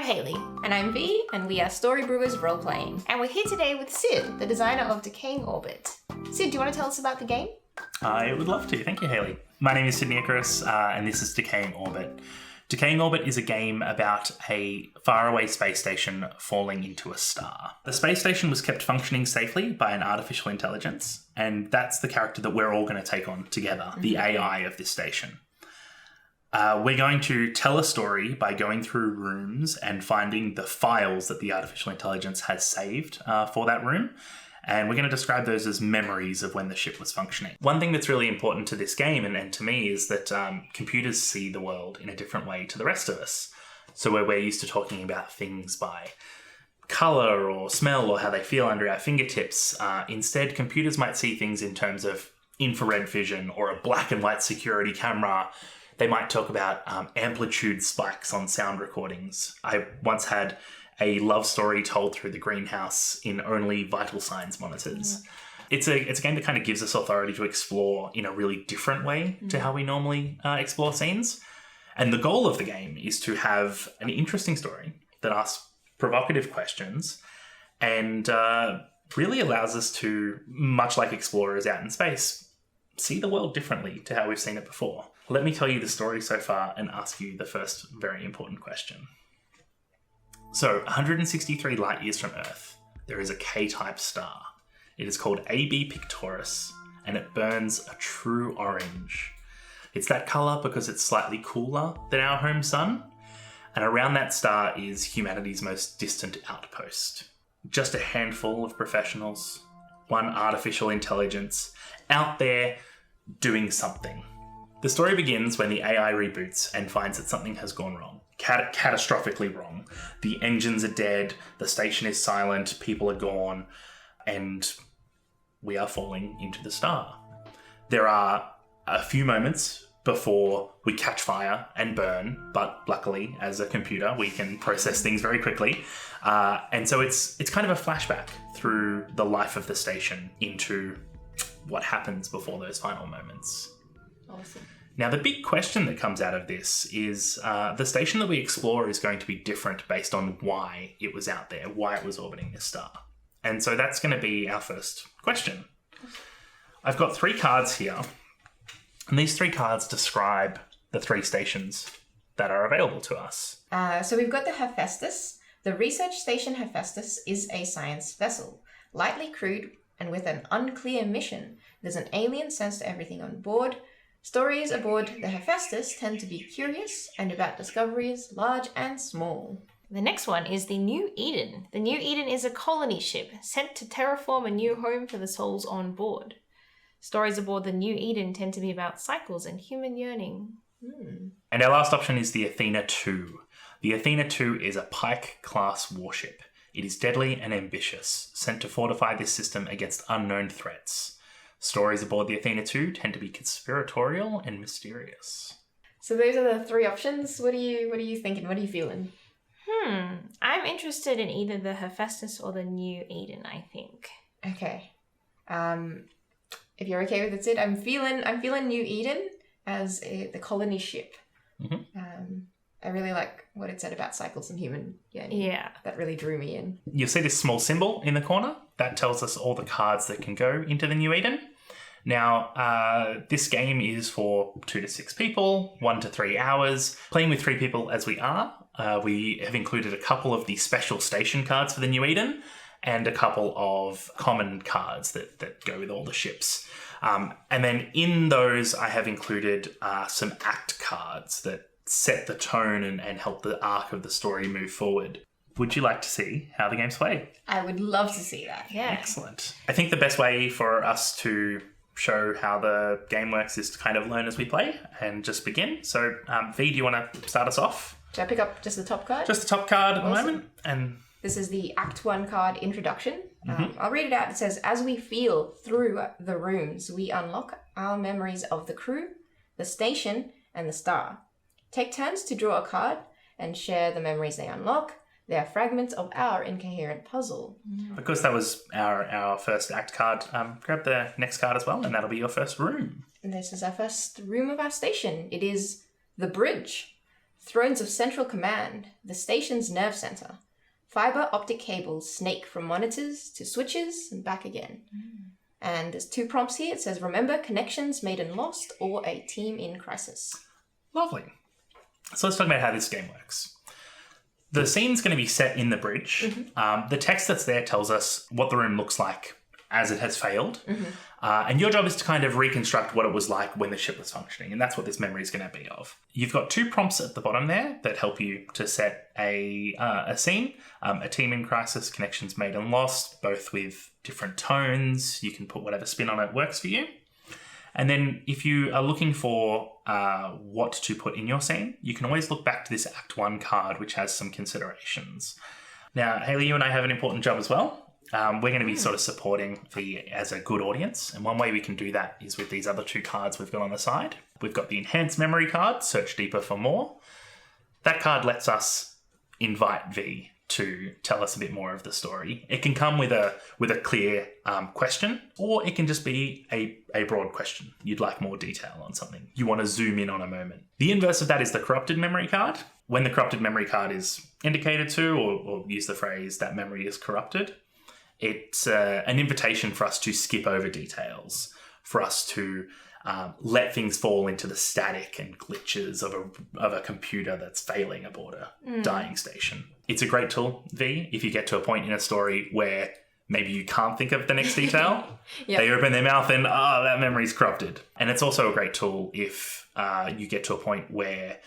I'm Hayley. And I'm V, and we are Story Brewers Roleplaying. And we're here today with Sid, the designer of Decaying Orbit. Sid, do you want to tell us about the game? I would love to. Thank you, Hayley. My name is Sid Icarus, and this is Decaying Orbit. Decaying Orbit is a game about a faraway space station falling into a star. The space station was kept functioning safely by an artificial intelligence, and that's the character that we're all going to take on together, the AI of this station. We're going to tell a story by going through rooms and finding the files that the artificial intelligence has saved for that room. And we're going to describe those as memories of when the ship was functioning. One thing that's really important to this game and to me is that computers see the world in a different way to the rest of us. So where we're used to talking about things by colour or smell or how they feel under our fingertips, instead computers might see things in terms of infrared vision or a black and white security camera. They might talk about amplitude spikes on sound recordings. I once had a love story told through the greenhouse in only vital signs monitors. It's a game that kind of gives us authority to explore in a really different way to how we normally explore scenes. And the goal of the game is to have an interesting story that asks provocative questions and really allows us to, much like explorers out in space, see the world differently to how we've seen it before. Let me tell you the story so far and ask you the first very important question. So, 163 light years from Earth, there is a K-type star. It is called AB Pictoris, and it burns a true orange. It's that colour because it's slightly cooler than our home sun, and around that star is humanity's most distant outpost. Just a handful of professionals, one artificial intelligence, out there doing something. The story begins when the AI reboots and finds that something has gone wrong. Catastrophically wrong. The engines are dead, the station is silent, people are gone, and we are falling into the star. There are a few moments before we catch fire and burn, but luckily, as a computer, we can process things very quickly. And so it's kind of a flashback through the life of the station into what happens before those final moments. Awesome. Now, the big question that comes out of this is the station that we explore is going to be different based on why it was out there, why it was orbiting this star. And so that's going to be our first question. I've got 3 cards here, and these 3 cards describe the 3 stations that are available to us. So we've got the Hephaestus. The research station Hephaestus is a science vessel, lightly crewed and with an unclear mission. There's an alien sense to everything on board. Stories aboard the Hephaestus tend to be curious and about discoveries large and small. The next one is the New Eden. The New Eden is a colony ship sent to terraform a new home for the souls on board. Stories aboard the New Eden tend to be about cycles and human yearning. And our last option is the Athena 2. The Athena 2 is a Pike-class warship. It is deadly and ambitious, sent to fortify this system against unknown threats. Stories aboard the Athena 2 tend to be conspiratorial and mysterious. So those are the 3 options. What are you thinking? What are you feeling? I'm interested in either the Hephaestus or the New Eden, I think. Okay. If you're okay with it, Sid, I'm feeling New Eden as the colony ship. I really like what it said about cycles and human yearning. Yeah. That really drew me in. You'll see this small symbol in the corner. That tells us all the cards that can go into the New Eden. Now, this game is for 2 to 6 people, 1 to 3 hours. Playing with 3 people as we are, we have included a couple of the special station cards for the New Eden and a couple of common cards that go with all the ships. And then in those, I have included some act cards that set the tone and help the arc of the story move forward. Would you like to see how the game's played? I would love to see that. Yeah. Excellent. I think the best way for us to show how the game works is to kind of learn as we play and just begin. So, V, do you want to start us off? Should I pick up just the top card? Just the top card at the moment. And this is the Act 1 card introduction. I'll read it out. It says, as we feel through the rooms, we unlock our memories of the crew, the station, and the star. Take turns to draw a card and share the memories they unlock. They are fragments of our incoherent puzzle. Because that was our first act card, grab the next card as well, and that'll be your first room. And this is our first room of our station. It is the bridge. Thrones of central command, the station's nerve center. Fiber optic cables snake from monitors to switches and back again. And there's 2 prompts here. It says, remember connections made and lost or a team in crisis. Lovely. So let's talk about how this game works. The scene's going to be set in the bridge. The text that's there tells us what the room looks like as it has failed. And your job is to kind of reconstruct what it was like when the ship was functioning. And that's what this memory is going to be of. You've got 2 prompts at the bottom there that help you to set a scene. A team in crisis, connections made and lost, both with different tones. You can put whatever spin on it works for you. And then if you are looking for what to put in your scene, you can always look back to this Act 1 card, which has some considerations. Now, Hayley, you and I have an important job as well. We're going to be sort of supporting as a good audience. And one way we can do that is with these other 2 cards we've got on the side. We've got the Enhanced Memory card, Search Deeper for More. That card lets us invite V to tell us a bit more of the story. It can come with a clear question, or it can just be a broad question. You'd like more detail on something. You want to zoom in on a moment. The inverse of that is the Corrupted Memory card. When the Corrupted Memory card is indicated to, or use the phrase that memory is corrupted, it's an invitation for us to skip over details, for us to let things fall into the static and glitches of a computer that's failing aboard a dying station. It's a great tool, V, if you get to a point in a story where maybe you can't think of the next detail. They open their mouth and, that memory's corrupted. And it's also a great tool if you get to a point where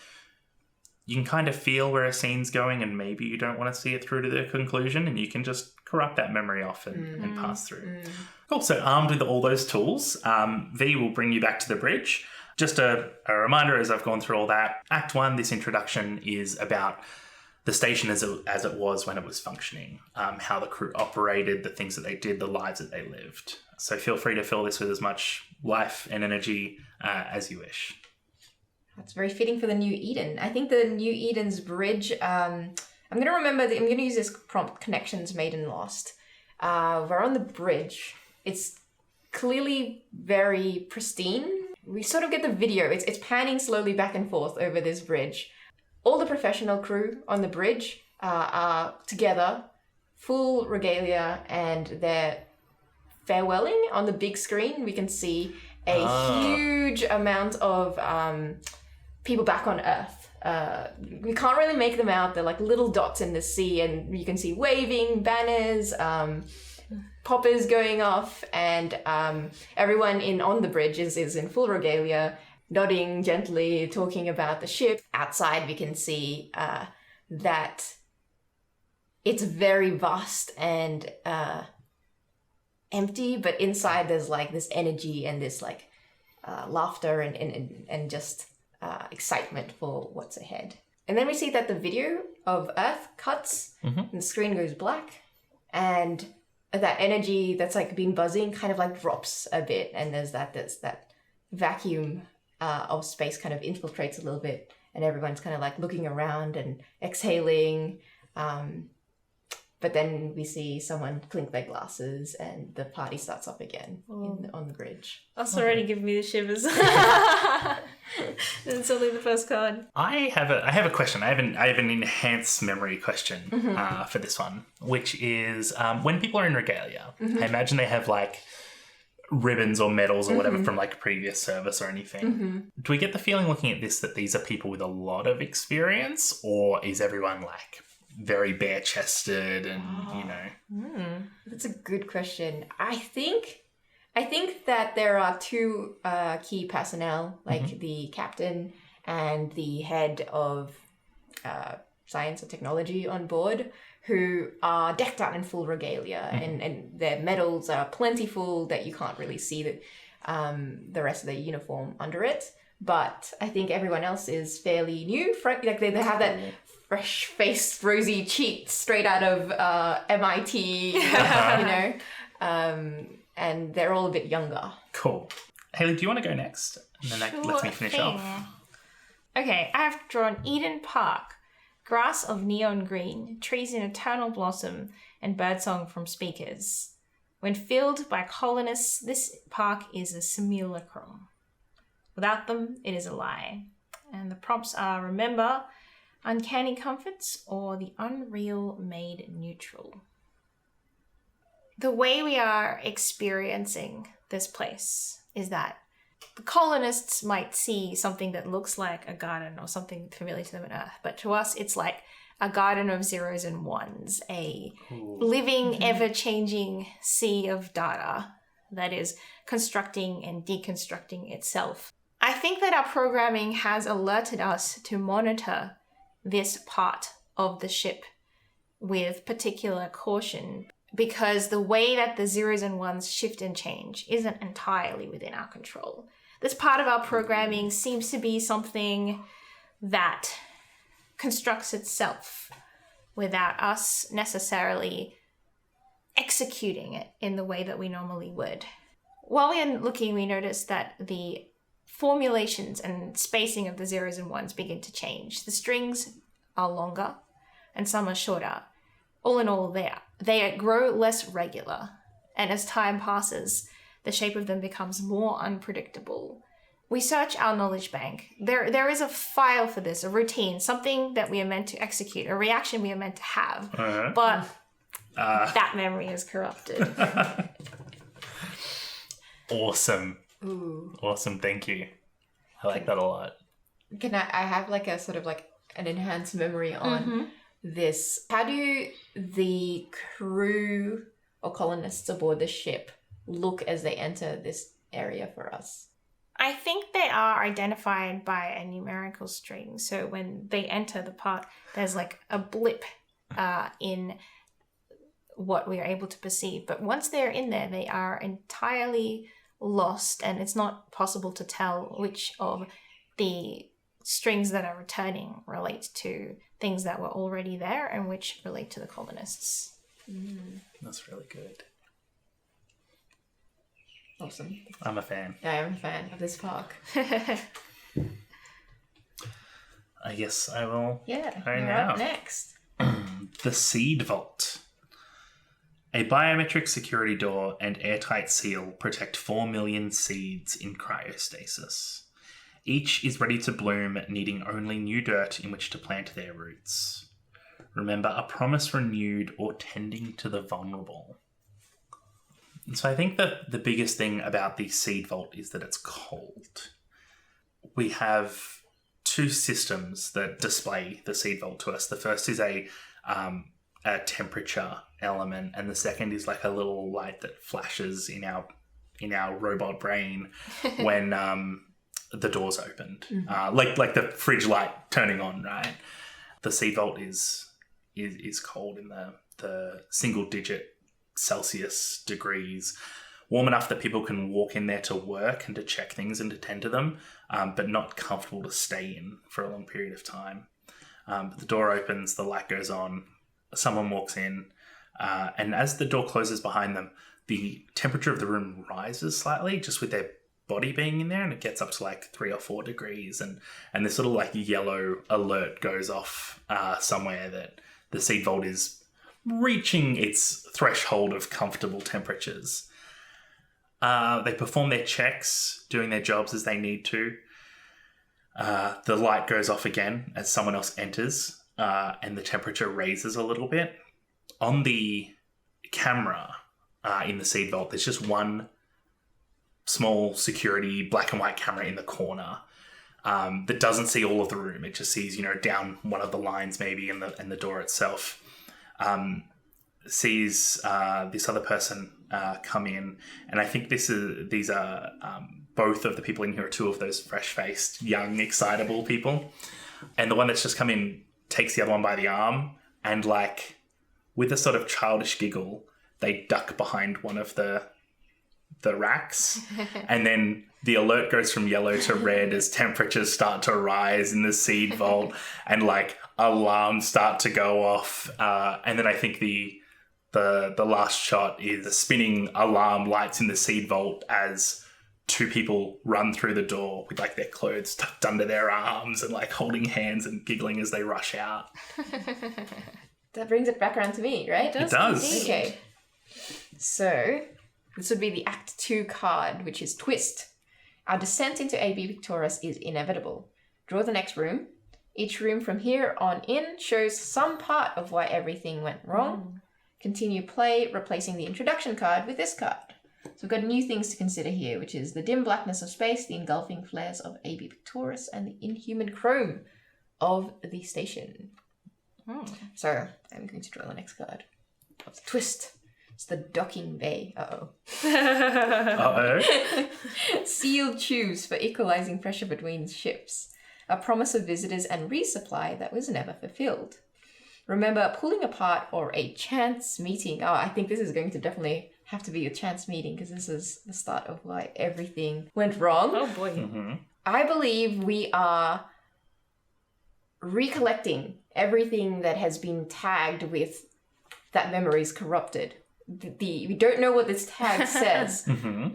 you can kind of feel where a scene's going and maybe you don't want to see it through to the conclusion, and you can just corrupt that memory off and pass through. Cool. So armed with all those tools, V will bring you back to the bridge. Just a reminder as I've gone through all that, Act 1, this introduction is about the station as it was when it was functioning, how the crew operated, the things that they did, the lives that they lived. So feel free to fill this with as much life and energy as you wish. That's very fitting for the New Eden. I think the New Eden's bridge, I'm going to use this prompt, connections made and lost. We're on the bridge. It's clearly very pristine. We sort of get the video. It's panning slowly back and forth over this bridge. All the professional crew on the bridge are together, full regalia, and they're farewelling on the big screen. We can see a huge amount of people back on Earth. We can't really make them out. They're like little dots in the sea, and you can see waving banners, poppers going off, and everyone on the bridge is in full regalia, nodding gently, talking about the ship. Outside, we can see that it's very vast and empty, but inside there's like this energy and this like laughter and just excitement for what's ahead. And then we see that the video of Earth cuts and the screen goes black, and that energy that's like been buzzing kind of like drops a bit, and there's that vacuum of space kind of infiltrates a little bit, and everyone's kind of like looking around and exhaling. But then we see someone clink their glasses and the party starts up again on the bridge. That's already giving me the shivers. It's only the first card. I have a question. I have an enhanced memory question for this one, which is when people are in regalia, I imagine they have like ribbons or medals or whatever from like previous service or anything. Do we get the feeling looking at this that these are people with a lot of experience, or is everyone like very bare-chested and, you know? That's a good question. I think that there are 2 key personnel, like the captain and the head of science or technology on board, who are decked out in full regalia, and their medals are plentiful that you can't really see the rest of their uniform under it. But I think everyone else is fairly new. Like they have that fresh-faced, rosy cheeks straight out of MIT, you know, and they're all a bit younger. Cool. Hayley, do you want to go next? And then that lets me finish off. Okay, I have drawn Eden Park. Grass of neon green, trees in eternal blossom, and birdsong from speakers. When filled by colonists, this park is a simulacrum. Without them, it is a lie. And the prompts are: remember, uncanny comforts, or the unreal made neutral. The way we are experiencing this place is that the colonists might see something that looks like a garden or something familiar to them on Earth, but to us it's like a garden of zeros and ones, a living, ever-changing sea of data that is constructing and deconstructing itself. I think that our programming has alerted us to monitor this part of the ship with particular caution, because the way that the zeros and ones shift and change isn't entirely within our control. This part of our programming seems to be something that constructs itself without us necessarily executing it in the way that we normally would. While we are looking, we notice that the formulations and spacing of the zeros and ones begin to change. The strings are longer and some are shorter. All in all, they grow less regular, and as time passes, the shape of them becomes more unpredictable. We search our knowledge bank. There is a file for this, a routine, something that we are meant to execute, a reaction we are meant to have, but that memory is corrupted. Awesome. Ooh. Awesome, thank you. I like that a lot. Can I have like a sort of like an enhanced memory on this. How do the crew or colonists aboard the ship look as they enter this area for us? I think they are identified by a numerical string. So when they enter the part, there's like a blip in what we are able to perceive. But once they're in there, they are entirely lost, and it's not possible to tell which of the strings that are returning relate to things that were already there and which relate to the colonists. That's really good. Awesome. I'm a fan. I am a fan of this park. I guess I will You're now. up next. The Seed Vault. A biometric security door and airtight seal protect 4 million seeds in cryostasis. Each is ready to bloom, needing only new dirt in which to plant their roots. Remember, a promise renewed or tending to the vulnerable. And so I think that the biggest thing about the Seed Vault is that it's cold. We have two systems that display the Seed Vault to us. The first is a temperature element, and the second is like a little light that flashes in our robot brain when the door's opened, like the fridge light turning on, right? The Seed Vault is cold in the single digit Celsius degrees, warm enough that people can walk in there to work and to check things and to tend to them, but not comfortable to stay in for a long period of time. But the door opens, the light goes on, someone walks in, and as the door closes behind them, the temperature of the room rises slightly just with their body being in there, and it gets up to like 3 or 4 degrees, and this little like yellow alert goes off somewhere that the Seed Vault is reaching its threshold of comfortable temperatures. They perform their checks, doing their jobs as they need to. The light goes off again as someone else enters, and the temperature raises a little bit. On the camera in the Seed Vault, there's just one small security black and white camera in the corner that doesn't see all of the room. It just sees, down one of the lines maybe and the door itself. Sees this other person come in, and I think these are both of the people in here are two of those fresh-faced, young, excitable people. And the one that's just come in takes the other one by the arm, and like with a sort of childish giggle, they duck behind one of the racks, and then the alert goes from yellow to red as temperatures start to rise in the Seed Vault, and like alarms start to go off, and then I think the last shot is the spinning alarm lights in the Seed Vault as two people run through the door with like their clothes tucked under their arms and like holding hands and giggling as they rush out. That brings it back around to me, right? It does. Okay. So this would be the Act 2 card, which is Twist. Our descent into AB Victorious is inevitable. Draw the next room. Each room from here on in shows some part of why everything went wrong. Continue play, replacing the introduction card with this card. So we've got new things to consider here, which is the dim blackness of space, the engulfing flares of AB Pictoris, and the inhuman chrome of the station. So I'm going to draw the next card. What's the twist? It's the docking bay. Uh-oh. Uh-oh. Sealed tubes for equalizing pressure between ships. A promise of visitors and resupply that was never fulfilled. Remember, pulling apart or a chance meeting. Oh, I think this is going to definitely have to be a chance meeting because this is the start of why everything went wrong. Oh boy. Mm-hmm. I believe we are recollecting everything that has been tagged with that memory is corrupted. We don't know what this tag says,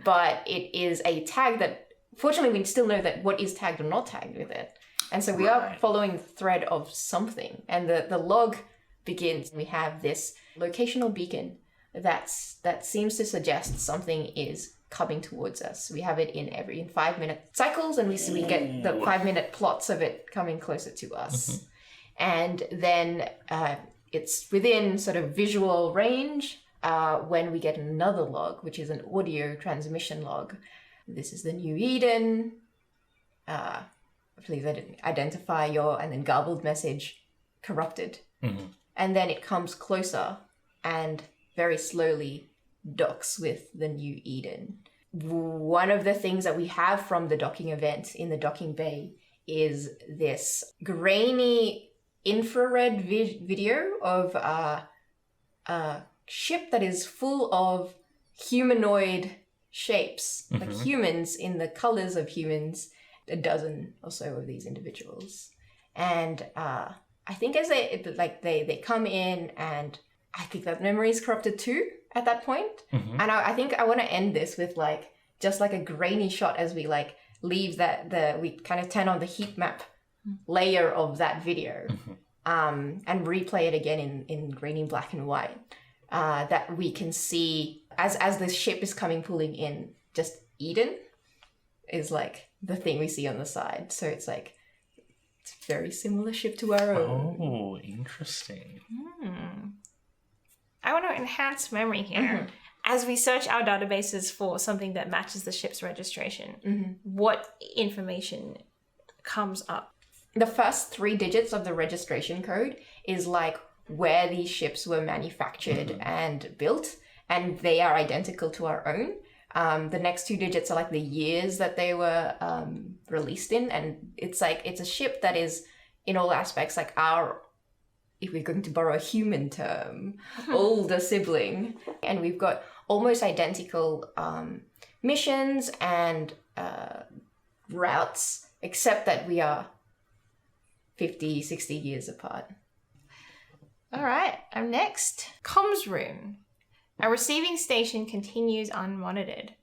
but it is a tag that, fortunately, we still know that what is tagged or not tagged with it. And so we are following the thread of something. And the log begins. We have this locational beacon that seems to suggest something is coming towards us. We have it in 5-minute cycles, and we get the 5-minute plots of it coming closer to us. And then it's within sort of visual range when we get another log, which is an audio transmission log. This is the New Eden. Please identify your, and then garbled message, corrupted. And then it comes closer and very slowly docks with the New Eden. One of the things that we have from the docking event in the docking bay is this grainy infrared video of a ship that is full of humanoid shapes, like humans in the colors of humans, a dozen or so of these individuals. And I think as they come in, and I think that memory is corrupted too at that point. And I think I want to end this with just a grainy shot as we leave we kind of turn on the heat map layer of that video and replay it again in grainy black and white. That we can see as the ship is pulling in, just Eden is the thing we see on the side. So it's a very similar ship to our own. Oh, interesting. I want to enhance memory here. As we search our databases for something that matches the ship's registration, what information comes up? The first 3 digits of the registration code is where these ships were manufactured and built, and they are identical to our own. The next 2 digits are the years that they were released in, and it's a ship that is in all aspects our, if we're going to borrow a human term, older sibling. And we've got almost identical missions and routes, except that we are 50, 60 years apart. All right, I'm next. Comms room. Our receiving station continues unmonitored.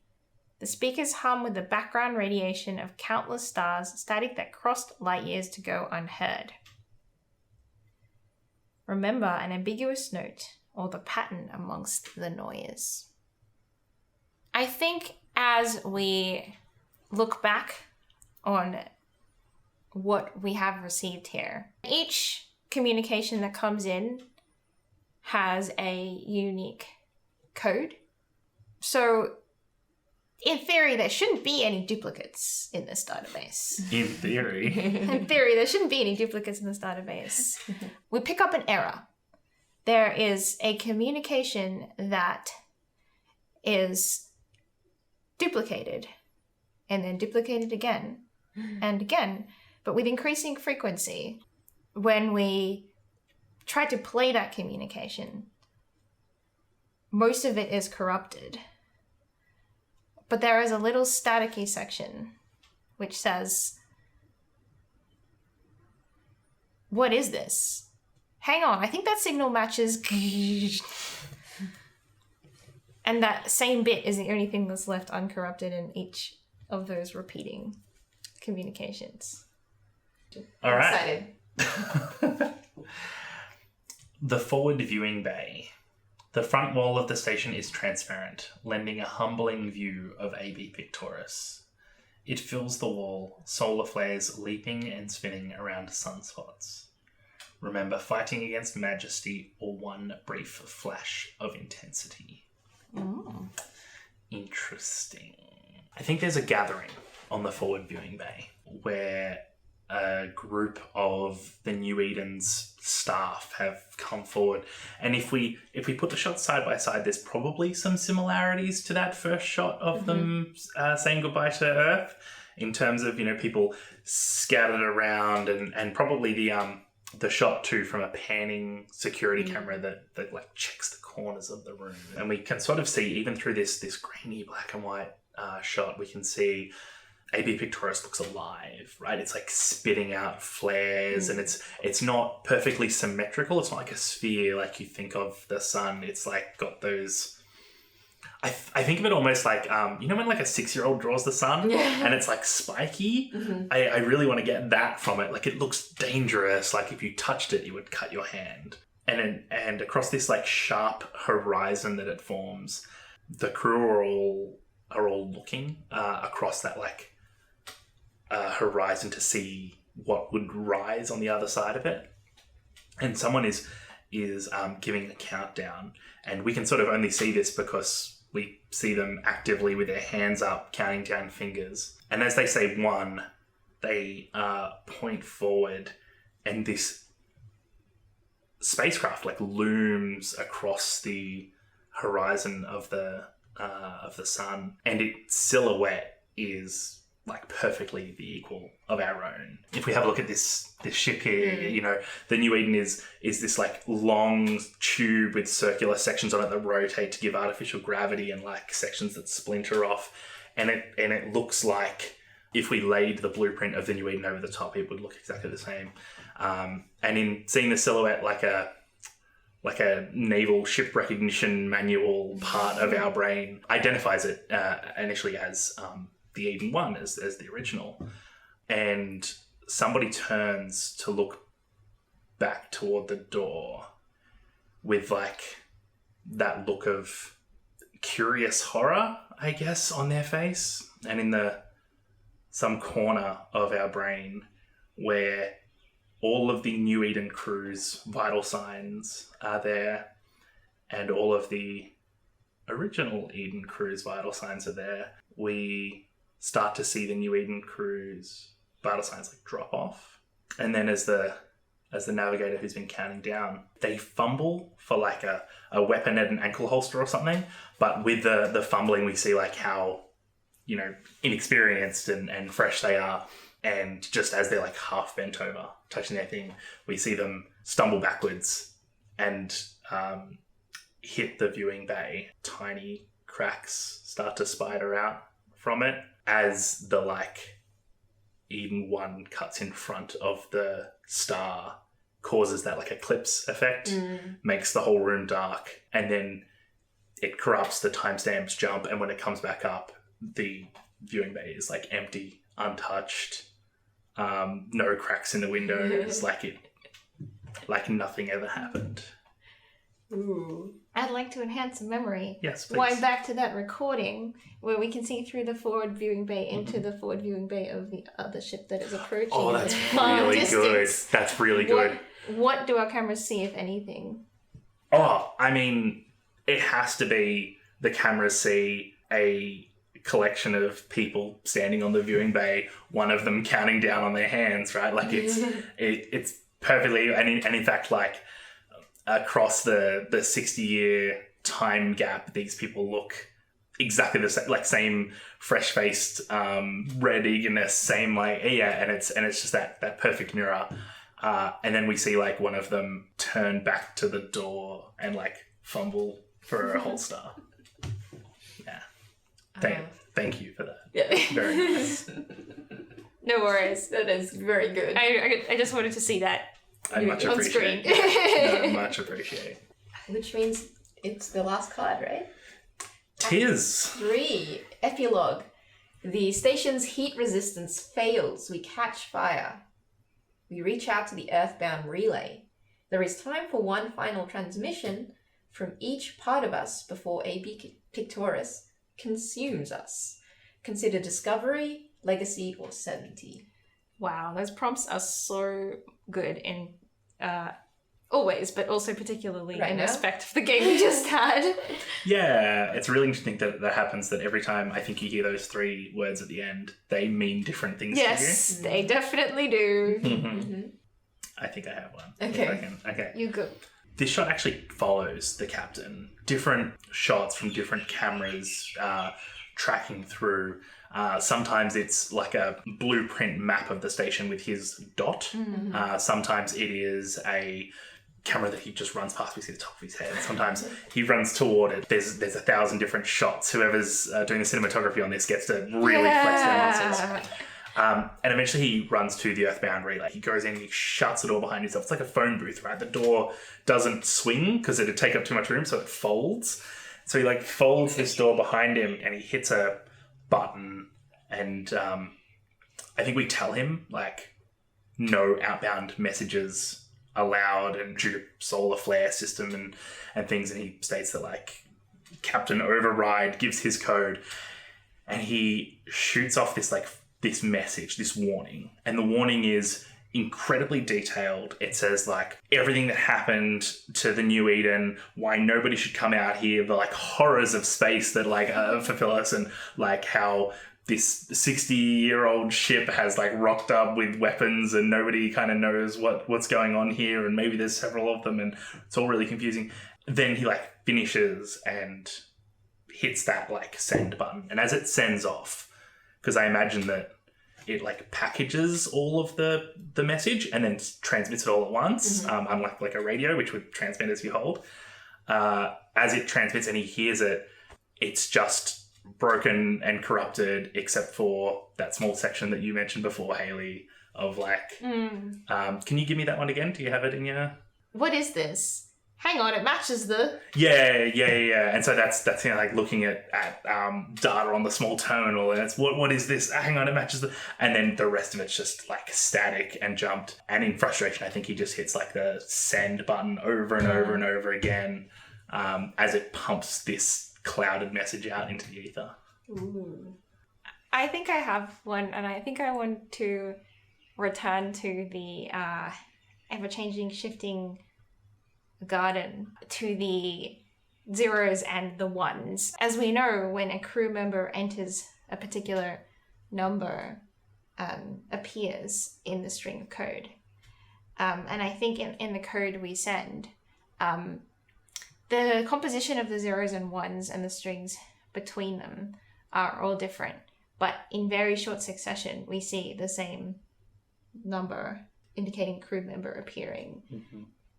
The speakers hum with the background radiation of countless stars, static that crossed light years to go unheard. Remember an ambiguous note or the pattern amongst the noise. I think as we look back on what we have received here, each communication that comes in has a unique code. So in theory, there shouldn't be any duplicates in this database. In theory. In theory, there shouldn't be any duplicates in this database. We pick up an error. There is a communication that is duplicated and then duplicated again and again, but with increasing frequency. When we try to play that communication, most of it is corrupted. But there is a little staticky section which says, what is this? Hang on, I think that signal matches. And that same bit is the only thing that's left uncorrupted in each of those repeating communications. All right. Excited. The forward viewing bay. The front wall of the station is transparent, lending a humbling view of AB Pictoris. It fills the wall, solar flares leaping and spinning around sunspots. Remember fighting against majesty or one brief flash of intensity. Oh. Interesting. I think there's a gathering on the forward viewing bay where a group of the New Eden's staff have come forward. And if we put the shots side by side, there's probably some similarities to that first shot of them saying goodbye to Earth in terms of, people scattered around and probably the shot too from a panning security camera that like checks the corners of the room. And we can sort of see, even through this grainy black and white shot, we can see AB Pictoris looks alive, right? It's like spitting out flares and it's not perfectly symmetrical. It's not like a sphere like you think of the sun. It's like got those... I think of it almost like, when like a 6-year-old draws the sun and it's like spiky? I really want to get that from it. Like it looks dangerous. Like if you touched it, you would cut your hand. And across this like sharp horizon that it forms, the crew are all looking across that like horizon to see what would rise on the other side of it. And someone is giving the countdown, and we can sort of only see this because we see them actively with their hands up, counting down fingers. And as they say 1, they point forward, and this spacecraft like looms across the horizon of the sun, and its silhouette is like perfectly the equal of our own. If we have a look at this ship here, the New Eden is this like long tube with circular sections on it that rotate to give artificial gravity and like sections that splinter off. And it looks like if we laid the blueprint of the New Eden over the top, it would look exactly the same. And in seeing the silhouette like a naval ship recognition manual part of our brain identifies it initially as the Eden 1 as the original. And somebody turns to look back toward the door with like that look of curious horror, I guess, on their face. And in some corner of our brain where all of the New Eden crew's vital signs are there, and all of the original Eden crew's vital signs are there, we start to see the New Eden crew's vital signs like drop off. And then as the navigator who's been counting down, they fumble for like a weapon at an ankle holster or something. But with the fumbling, we see like how, inexperienced and fresh they are. And just as they're like half bent over, touching their thing, we see them stumble backwards and hit the viewing bay. Tiny cracks start to spider out from it as the like Eden 1 cuts in front of the star, causes that like eclipse effect, makes the whole room dark, and then it corrupts, the timestamps jump, and when it comes back up, the viewing bay is like empty, untouched, no cracks in the windows, like nothing ever happened. Ooh. I'd like to enhance the memory. Yes, please. Wind back to that recording where we can see through the forward viewing bay into the forward viewing bay of the other ship that is approaching. Oh, that's long really distance. good. That's really good. What do our cameras see, if anything? Oh, I mean, it has to be the cameras see a collection of people standing on the viewing bay, one of them counting down on their hands, right? Like it's perfectly, and in fact, like across the 60-year time gap, these people look exactly the same, like same fresh-faced red eagerness, same like, and it's just that perfect mirror. And then we see like one of them turn back to the door and like fumble for a holster. Yeah. Thank you for that. Yeah. Very nice. No worries. That is very good. I just wanted to see that. I much on appreciate screen. it. No, much appreciate. Which means it's the last card, right? Tis. 3. Epilogue. The station's heat resistance fails. We catch fire. We reach out to the Earthbound relay. There is time for one final transmission from each part of us before AB Pictoris consumes us. Consider discovery, legacy, or 70. Wow, those prompts are so good in always, but also particularly Right in now? respect of the game we just had. Yeah, it's really interesting that happens, that every time I think you hear those 3 words at the end, they mean different things Yes, they definitely do. to you. Mm-hmm. I think I have one. Okay. If I can. Okay. You go. This shot actually follows the captain. Different shots from different cameras tracking through. Sometimes it's like a blueprint map of the station with his dot. Sometimes it is a camera that he just runs past. We see the top of his head. Sometimes he runs toward it. There's 1,000 different shots. Whoever's doing the cinematography on this gets to really flex their muscles. And eventually he runs to the earthbound relay. He goes in, he shuts the door behind himself. It's like a phone booth, right? The door doesn't swing because it'd take up too much room, so it folds. So he like folds this door behind him and he hits a button, and I think we tell him like no outbound messages allowed, and due to solar flare system and things, and he states that like Captain Override gives his code, and he shoots off this message, this warning, and the warning is incredibly detailed. It says like everything that happened to the New Eden, why nobody should come out here, the like horrors of space that like fulfill us, and like how this 60-year-old ship has like rocked up with weapons and nobody kind of knows what's going on here, and maybe there's several of them and it's all really confusing. Then he like finishes and hits that like send button, and as it sends off, because I imagine that it like packages all of the message and then transmits it all at once, unlike like a radio, which would transmit as you hold. As it transmits and he hears it, it's just broken and corrupted, except for that small section that you mentioned before, Haley, of like... can you give me that one again? Do you have it in your... What is this? Hang on, it matches the... Yeah. And so that's you know, like looking at data on the small terminal, and it's what is this? Hang on, it matches the... And then the rest of it's just like static and jumped. And in frustration, I think he just hits like the send button over and over and over again as it pumps this clouded message out into the ether. Ooh. I think I have one, and I think I want to return to the ever-changing, shifting garden, to the zeros and the ones. As we know, when a crew member enters a particular number, appears in the string of code. And I think in the code we send, the composition of the zeros and ones and the strings between them are all different. But in very short succession, we see the same number, indicating crew member appearing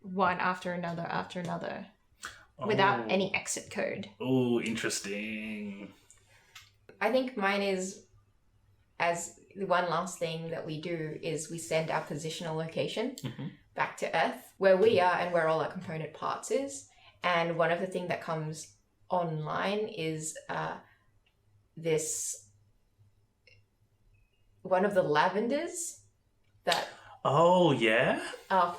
one after another, without any exit code. Oh, interesting. I think mine is, as the one last thing that we do is we send our positional location back to Earth, where we are and where all our component parts is. And one of the things that comes online is one of the lavenders that... Oh, yeah?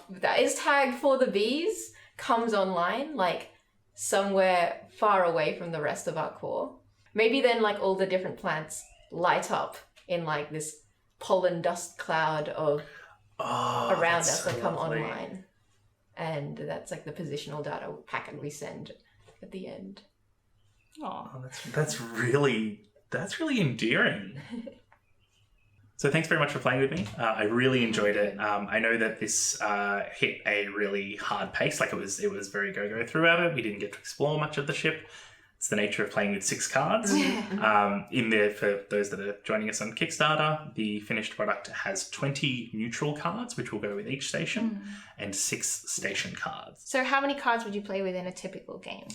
That is tagged for the bees comes online, like somewhere far away from the rest of our core. Maybe then like all the different plants light up in like this pollen dust cloud of around us that come online. And that's like the positional data packet we send at the end. Oh, that's really endearing. So thanks very much for playing with me. I really enjoyed it. I know that this hit a really hard pace. Like it was very go throughout it. We didn't get to explore much of the ship. It's the nature of playing with 6 cards. In there, for those that are joining us on Kickstarter, the finished product has 20 neutral cards, which will go with each station, and 6 station cards. so how many cards would you play with in a typical game?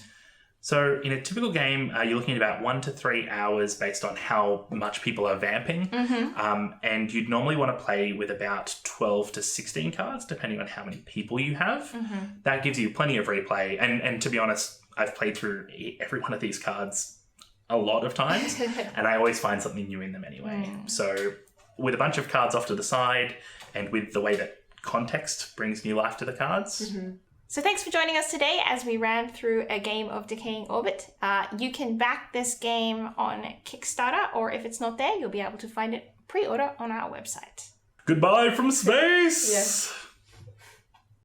So in a typical game, you're looking at about 1 to 3 hours based on how much people are vamping. And you'd normally want to play with about 12 to 16 cards, depending on how many people you have. That gives you plenty of replay. And to be honest, I've played through every one of these cards a lot of times, and I always find something new in them anyway. So with a bunch of cards off to the side, and with the way that context brings new life to the cards... So thanks for joining us today as we ran through a game of Decaying Orbit. You can back this game on Kickstarter, or if it's not there, you'll be able to find it pre-order on our website. Goodbye from space! Yes.